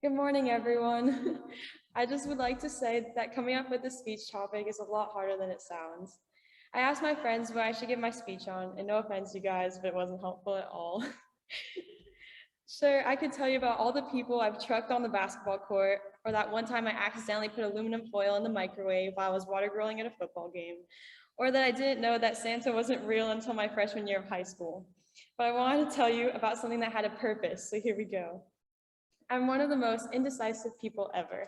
Good morning, everyone. I just would like to say that coming up with a speech topic is a lot harder than it sounds. I asked my friends what I should give my speech on, and no offense, you guys, but it wasn't helpful at all. Sure, I could tell you about all the people I've trucked on the basketball court, or that one time I accidentally put aluminum foil in the microwave while I was water grilling at a football game, or that I didn't know that Santa wasn't real until my freshman year of high school. But I wanted to tell you about something that had a purpose, so here we go. I'm one of the most indecisive people ever.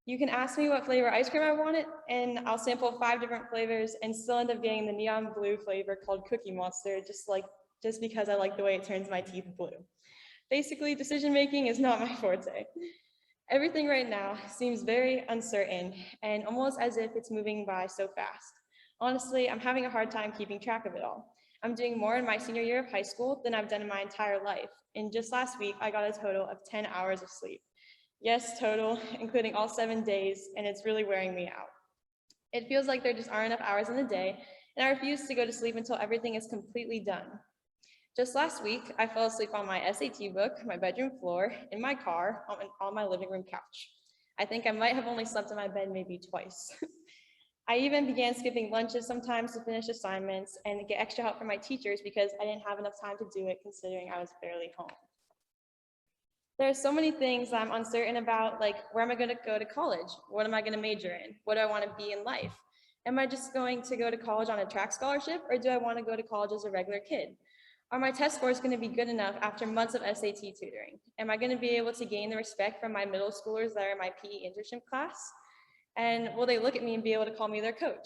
You can ask me what flavor ice cream I wanted, and I'll sample 5 different flavors and still end up getting the neon blue flavor called Cookie Monster, just because I like the way it turns my teeth blue. Basically, decision making is not my forte. Everything right now seems very uncertain and almost as if it's moving by so fast. Honestly, I'm having a hard time keeping track of it all. I'm doing more in my senior year of high school than I've done in my entire life. And just last week, I got a total of 10 hours of sleep. Yes, total, including all 7 days, and it's really wearing me out. It feels like there just aren't enough hours in the day, and I refuse to go to sleep until everything is completely done. Just last week, I fell asleep on my SAT book, my bedroom floor, in my car, on my living room couch. I think I might have only slept in my bed maybe twice. I even began skipping lunches sometimes to finish assignments and get extra help from my teachers because I didn't have enough time to do it considering I was barely home. There are so many things that I'm uncertain about, like where am I going to go to college? What am I going to major in? What do I want to be in life? Am I just going to go to college on a track scholarship, or do I want to go to college as a regular kid? Are my test scores going to be good enough after months of SAT tutoring? Am I going to be able to gain the respect from my middle schoolers that are in my PE internship class? And will they look at me and be able to call me their coach?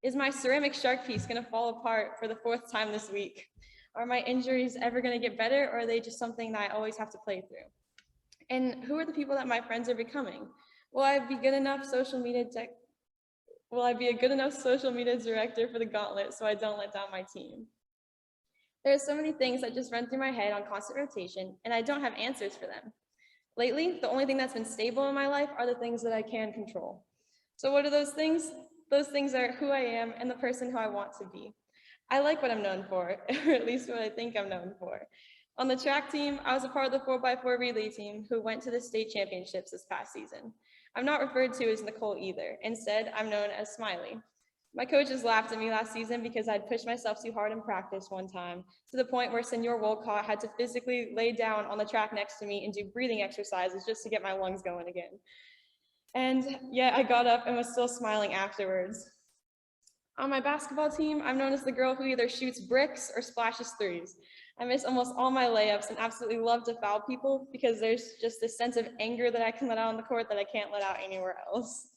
Is my ceramic shark piece going to fall apart for the 4th time this week? Are my injuries ever going to get better, or are they just something that I always have to play through? And who are the people that my friends are becoming? Will I be good enough Will I be a good enough social media director for the gauntlet so I don't let down my team? There are so many things that just run through my head on constant rotation, and I don't have answers for them. Lately, the only thing that's been stable in my life are the things that I can control. So what are those things? Those things are who I am and the person who I want to be. I like what I'm known for, or at least what I think I'm known for. On the track team, I was a part of the 4x4 relay team who went to the state championships this past season. I'm not referred to as Nikole either. Instead, I'm known as Smiley. My coaches laughed at me last season because I'd pushed myself too hard in practice one time, to the point where Senor Wolcott had to physically lay down on the track next to me and do breathing exercises just to get my lungs going again. And yet I got up and was still smiling afterwards. On my basketball team, I'm known as the girl who either shoots bricks or splashes threes. I miss almost all my layups and absolutely love to foul people because there's just this sense of anger that I can let out on the court that I can't let out anywhere else.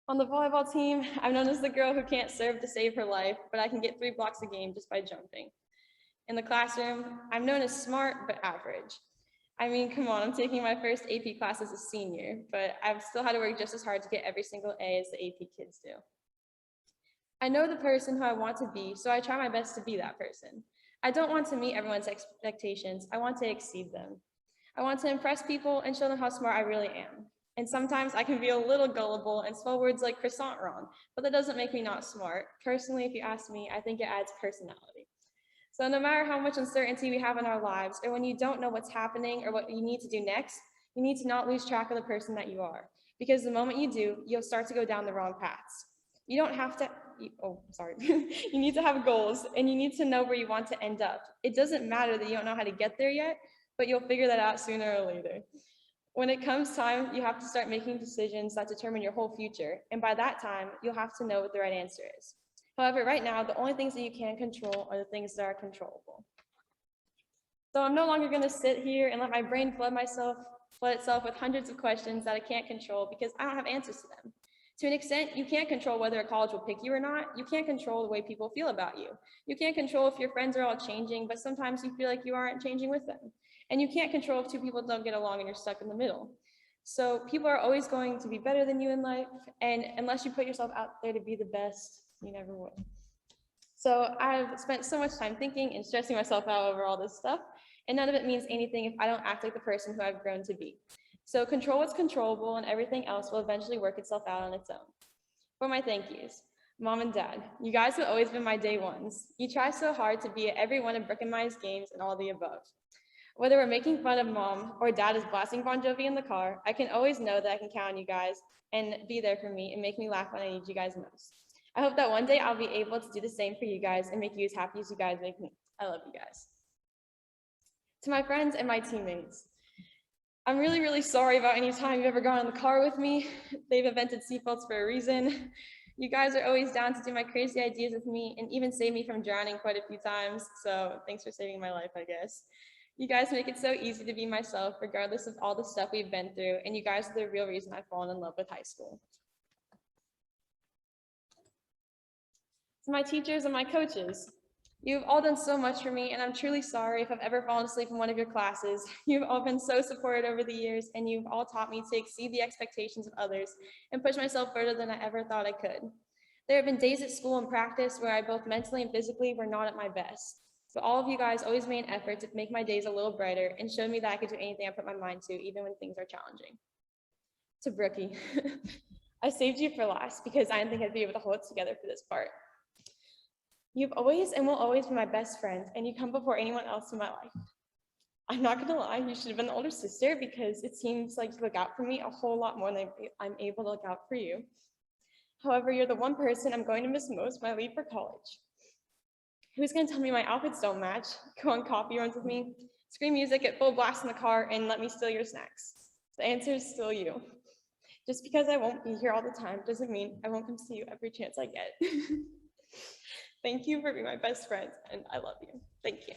On the volleyball team, I'm known as the girl who can't serve to save her life, but I can get 3 blocks a game just by jumping. In the classroom, I'm known as smart but average. I mean, come on, I'm taking my first AP class as a senior, but I've still had to work just as hard to get every single A as the AP kids do. I know the person who I want to be, so I try my best to be that person. I don't want to meet everyone's expectations, I want to exceed them. I want to impress people and show them how smart I really am. And sometimes I can be a little gullible and spell words like croissant wrong, but that doesn't make me not smart. Personally, if you ask me, I think it adds personality. So no matter how much uncertainty we have in our lives, or when you don't know what's happening or what you need to do next, you need to not lose track of the person that you are. Because the moment you do, you'll start to go down the wrong paths. You don't have to, you need to have goals and you need to know where you want to end up. It doesn't matter that you don't know how to get there yet, but you'll figure that out sooner or later. When it comes time, you have to start making decisions that determine your whole future. And by that time, you'll have to know what the right answer is. However, right now, the only things that you can control are the things that are controllable. So I'm no longer gonna sit here and let my brain flood itself with hundreds of questions that I can't control because I don't have answers to them. To an extent, you can't control whether a college will pick you or not. You can't control the way people feel about you. You can't control if your friends are all changing, but sometimes you feel like you aren't changing with them. And you can't control if 2 people don't get along and you're stuck in the middle. So people are always going to be better than you in life, and unless you put yourself out there to be the best, you never will. So I've spent so much time thinking and stressing myself out over all this stuff, and none of it means anything if I don't act like the person who I've grown to be. So control what's controllable and everything else will eventually work itself out on its own. For my thank yous, Mom and Dad, you guys have always been my day ones. You try so hard to be at every one of Brick and Mai's games and all the above. Whether we're making fun of mom or dad is blasting Bon Jovi in the car, I can always know that I can count on you guys and be there for me and make me laugh when I need you guys most. I hope that one day I'll be able to do the same for you guys and make you as happy as you guys make me. I love you guys. To my friends and my teammates, I'm really, really sorry about any time you've ever gone in the car with me. They've invented seatbelts for a reason. You guys are always down to do my crazy ideas with me and even save me from drowning quite a few times. So thanks for saving my life, I guess. You guys make it so easy to be myself, regardless of all the stuff we've been through. And you guys are the real reason I've fallen in love with high school. To my teachers and my coaches, you've all done so much for me, and I'm truly sorry if I've ever fallen asleep in one of your classes. You've all been so supportive over the years, and you've all taught me to exceed the expectations of others and push myself further than I ever thought I could. There have been days at school and practice where I both mentally and physically were not at my best, but all of you guys always made an effort to make my days a little brighter and showed me that I could do anything I put my mind to, even when things are challenging. To Brookie, I saved you for last because I didn't think I'd be able to hold it together for this part. You've always and will always be my best friend, and you come before anyone else in my life. I'm not gonna lie, you should have been the older sister because it seems like you look out for me a whole lot more than I'm able to look out for you. However, you're the one person I'm going to miss most when I leave for college. Who's gonna tell me my outfits don't match, go on coffee runs with me, scream music at full blast in the car, and let me steal your snacks? The answer is still you. Just because I won't be here all the time doesn't mean I won't come see you every chance I get. Thank you for being my best friend, and I love you. Thank you.